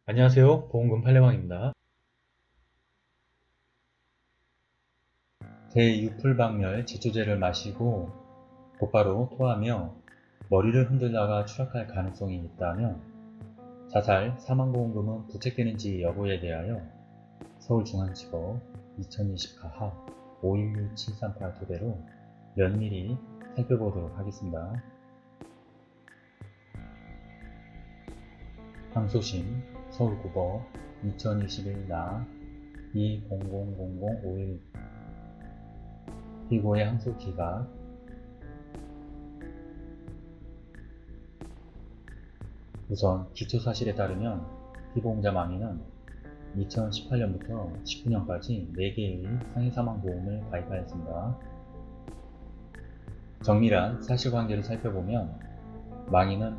안녕하세요. 보험금 팔례방입니다. 대유풀박멸 제초제를 마시고 곧바로 토하며 머리를 흔들다가 추락할 가능성이 있다며 자살 사망보험금은 부책되는지 여부에 대하여 서울중앙지법 2020 가합 516738 토대로 면밀히 살펴보도록 하겠습니다. 항소심 서울고법 2021 나 20000051 피고의 항소기각 우선 기초사실에 따르면 피보험자 망인은 2018년부터 19년까지 4개의 상해사망보험을 가입하였습니다. 정밀한 사실관계를 살펴보면 망인은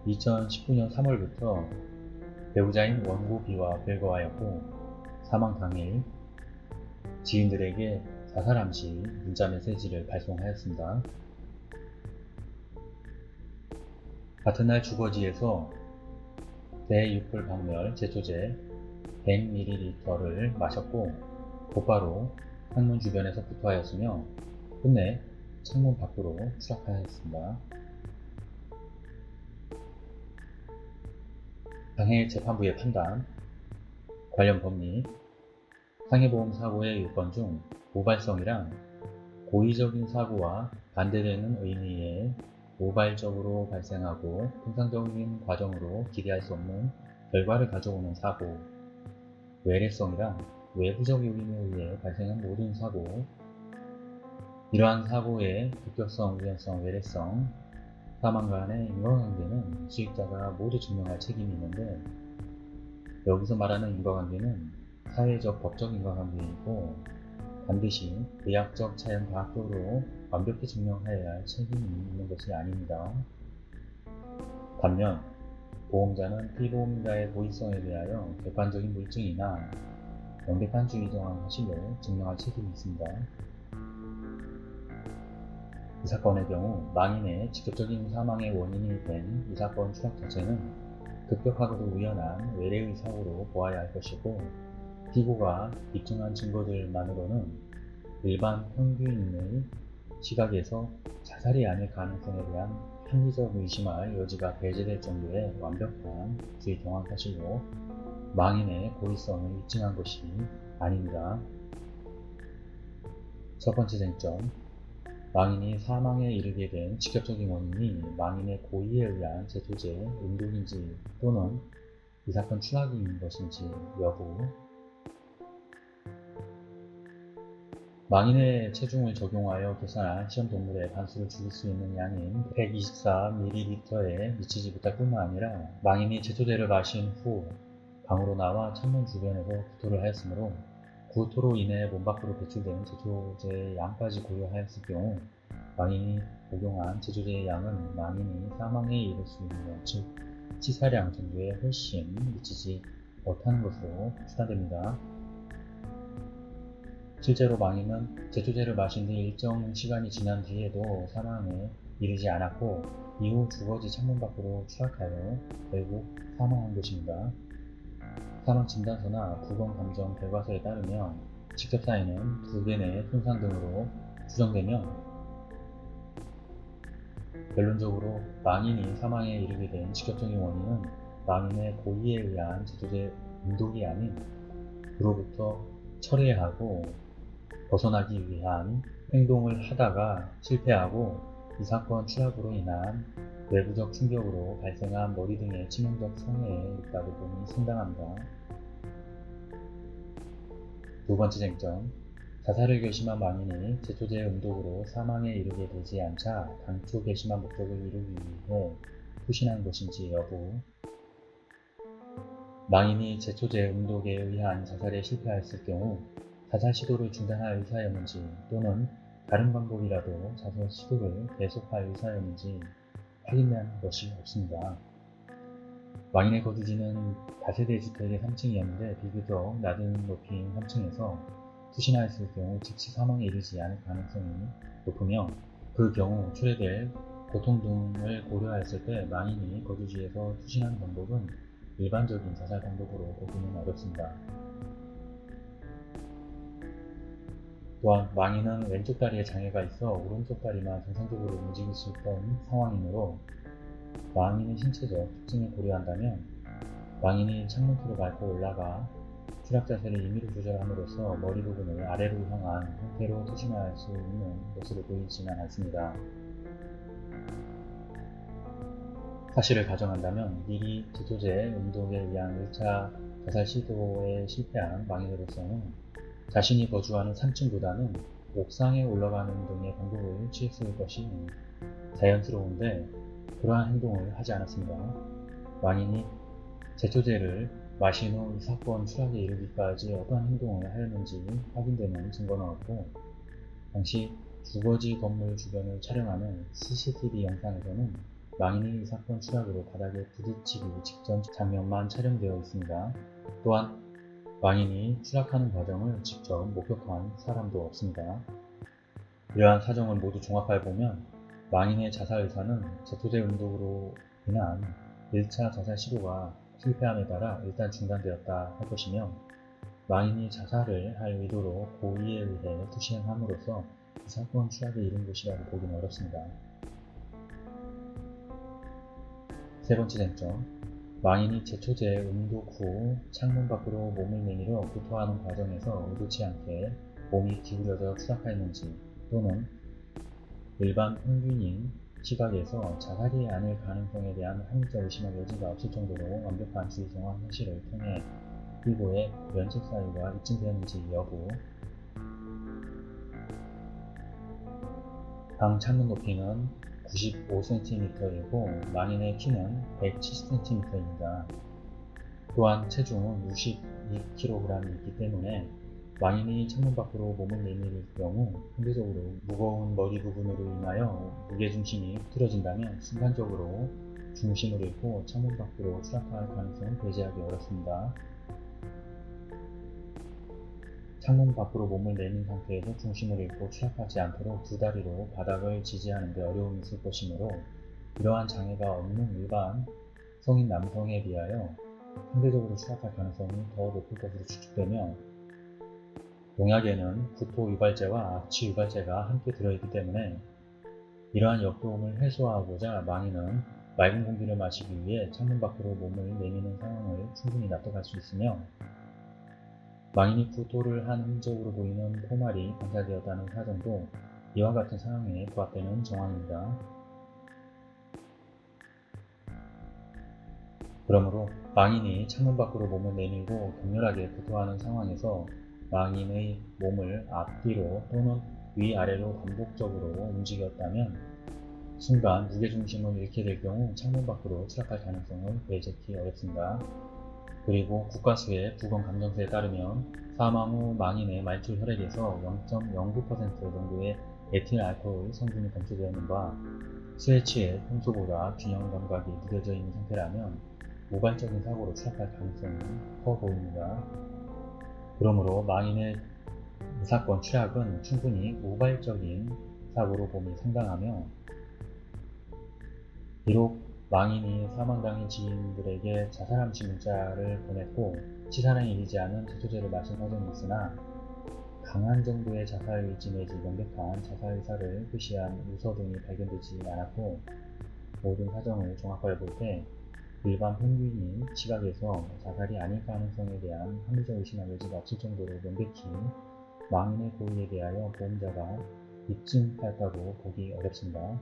2019년 3월부터 배우자인 원고 B와 별거하였고 사망 당일 지인들에게 자살함시 문자메시지를 발송하였습니다. 같은 날 주거지에서 대유풀박멸 제초제 100ml를 마셨고 곧바로 창문 주변에서 구토하였으며 끝내 창문 밖으로 추락하였습니다. 당해 재판부의 판단, 관련 법리, 상해보험 사고의 요건 중 모발성이랑 고의적인 사고와 반대되는 의미에 모발적으로 발생하고 통상적인 과정으로 기대할 수 없는 결과를 가져오는 사고, 외래성이랑 외부적 요인에 의해 발생한 모든 사고, 이러한 사고의 급격성, 우연성, 외래성, 사망 간의 인과관계는 수익자가 모두 증명할 책임이 있는데 여기서 말하는 인과관계는 사회적 법적 인과관계이고 반드시 의학적 자연과학적으로 완벽히 증명해야 할 책임이 있는 것이 아닙니다. 반면 보험자는 피보험자의 고의성에 대하여 객관적인 물증이나 명백한 주의정한 사실로 증명할 책임이 있습니다. 이 사건의 경우 망인의 직접적인 사망의 원인이 된 이 사건 추락 자체는 급격하고도 우연한 외래의 사고로 보아야 할 것이고 피고가 입증한 증거들만으로는 일반 평균인의 시각에서 자살이 아닐 가능성에 대한 합리적 의심할 여지가 배제될 정도의 완벽한 주의 정황 사실로 망인의 고의성을 입증한 것이 아닙니다. 첫 번째 쟁점, 망인이 사망에 이르게 된 직접적인 원인이 망인의 고의에 의한 제초제 음독인지 또는 이 사건 추락인 것인지 여부, 망인의 체중을 적용하여 계산한 시험동물의 반수를 죽일 수 있는 양인 124ml에 미치지 못할 뿐만 아니라 망인이 제초제를 마신 후 방으로 나와 창문 주변에서 구토를 하였으므로 구토로 인해 몸 밖으로 배출된 제초제의 양까지 고려하였을 경우 망인이 복용한 제초제의 양은 망인이 사망에 이를 수 있는 즉 치사량 정도에 훨씬 미치지 못하는 것으로 추산됩니다. 실제로 망인은 제초제를 마신 뒤 일정 시간이 지난 뒤에도 사망에 이르지 않았고 이후 주거지 창문 밖으로 추락하여 결국 사망한 것입니다. 사망 진단서나 부검 감정 결과서에 따르면 직접 사인은 2개 내 손상 등으로 추정되며 결론적으로 망인이 사망에 이르게 된 직접적인 원인은 망인의 고의에 의한 제초제 음독이 아닌 그로부터 철회하고 벗어나기 위한 행동을 하다가 실패하고 이 사건 추락으로 인한 외부적 충격으로 발생한 머리 등의 치명적 상해에 있다고 보니 상당합니다. 두 번째 쟁점, 자살을 결심한 망인이 제초제 음독으로 사망에 이르게 되지 않자 당초 결심한 목적을 이루기 위해 후신한 것인지 여부, 망인이 제초제 음독에 의한 자살에 실패하였을 경우 자살 시도를 중단할 의사였는지 또는 다른 방법이라도 자살 시도를 계속할 의사였는지 확인된 것이 없습니다. 망인의 거주지는 다세대 주택의 3층이었는데 비교적 낮은 높이인 3층에서 투신하였을 경우 즉시 사망에 이르지 않을 가능성이 높으며 그 경우 초래될 고통 등을 고려하였을 때 망인이 거주지에서 투신하는 방법은 일반적인 자살 방법으로 보기는 어렵습니다. 또한 망인은 왼쪽 다리에 장애가 있어 오른쪽 다리만 정상적으로 움직일 수 있던 상황이므로 망인의 신체적 특징을 고려한다면 망인이 창문틀을 밟고 올라가 추락 자세를 임의로 조절함으로써 머리 부분을 아래로 향한 형태로 투신할 수 있는 것으로 보이지는 않습니다. 사실을 가정한다면 미리 제초제 운동에 의한 1차 자살 시도에 실패한 망인으로서는 자신이 거주하는 3층보다는 옥상에 올라가는 등의 방법을 취했을 것이 자연스러운데 그러한 행동을 하지 않았습니다. 망인이 제초제를 마신 후 이 사건 추락에 이르기까지 어떠한 행동을 하였는지 확인되는 증거는 없고 당시 주거지 건물 주변을 촬영하는 CCTV 영상에서는 망인이 이 사건 추락으로 바닥에 부딪히기 직전 장면만 촬영되어 있습니다. 또한 망인이 추락하는 과정을 직접 목격한 사람도 없습니다. 이러한 사정을 모두 종합해 보면 망인의 자살 의사는 제초제 운동으로 인한 1차 자살 시도가 실패함에 따라 일단 중단되었다 할 것이며 망인이 자살을 할 의도로 고의에 의해 투신함으로써 이 사건 추락에 이른 것이라고 보기는 어렵습니다. 세 번째 쟁점, 망인이 제초제 음독 후 창문 밖으로 몸을 내밀어 구토하는 과정에서 의도치 않게 몸이 기울여져 추락하였는지 또는 일반 평균인 시각에서 자살이 아닐 가능성에 대한 합리적 의심의 여지가 없을 정도로 완벽한 주의 정황 현실을 통해 피고의 면책 사유가 입증되었는지 여부, 방 창문 높이는 95cm이고 망인의 키는 170cm입니다. 또한 체중은 62kg이 있기 때문에 망인이 창문 밖으로 몸을 내밀 경우 상대적으로 무거운 머리 부분으로 인하여 무게중심이 틀어진다면 순간적으로 중심을 잃고 창문 밖으로 추락할 가능성은 배제하기 어렵습니다. 창문 밖으로 몸을 내민 상태에서 중심을 잃고 추락하지 않도록 두 다리로 바닥을 지지하는 데 어려움이 있을 것이므로 이러한 장애가 없는 일반 성인 남성에 비하여 상대적으로 추락할 가능성이 더 높을 것으로 추측되며 농약에는 구토 유발제와 악취 유발제가 함께 들어있기 때문에 이러한 역도움을 해소하고자 망인은 맑은 공기를 마시기 위해 창문 밖으로 몸을 내미는 상황을 충분히 납득할 수 있으며 망인이 구토를 한 흔적으로 보이는 포말이 관찰되었다는 사정도 이와 같은 상황에 부합되는 정황입니다. 그러므로 망인이 창문 밖으로 몸을 내밀고 격렬하게 구토하는 상황에서 망인의 몸을 앞뒤로 또는 위아래로 반복적으로 움직였다면 순간 무게중심을 잃게 될 경우 창문 밖으로 추락할 가능성을 배제하기 어렵습니다. 그리고 국가수의 부검감정서에 따르면 사망 후 망인의 말초 혈액에서 0.09% 정도의 에틸 알코올 성분이 검출되었는 바 술에 취해 평소보다 균형 감각이 무뎌져 있는 상태라면 우발적인 사고로 추락할 가능성이 커 보입니다. 그러므로 망인의 이 사건 추락은 충분히 우발적인 사고로 봄이 상당하며 비록 망인이 사망당한 지인들에게 자살함시 문자를 보냈고 치사량에 이르지 않은 제초제를 마신 사정이 있으나 강한 정도의 자살 의지 내지 명백한 자살 의사를 표시한 유서 등이 발견되지 않았고 모든 사정을 종합하여 볼 때 일반 평균인 시각에서 자살이 아닐 가능성에 대한 합리적 의심할 여지가 없을 정도로 명백히 망인의 고의에 대하여 보험자가 입증하였다고 보기 어렵습니다.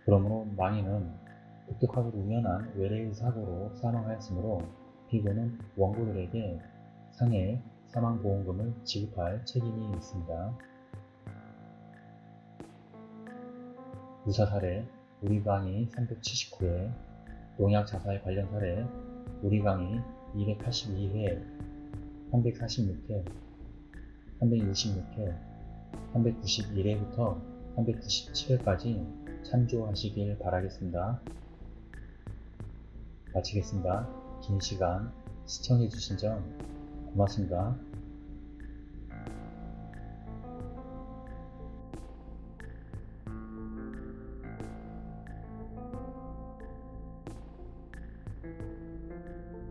그러므로 망인은 독특하고 우연한 외래의 사고로 사망하였으므로 피고는 원고들에게 상해 사망보험금을 지급할 책임이 있습니다. 유사 사례 우리 강의 379회, 농약 자살 관련 사례 우리 강의 282회, 346회, 366회, 391회부터 397회까지 참조하시길 바라겠습니다. 마치겠습니다. 긴 시간 시청해주신 점 고맙습니다.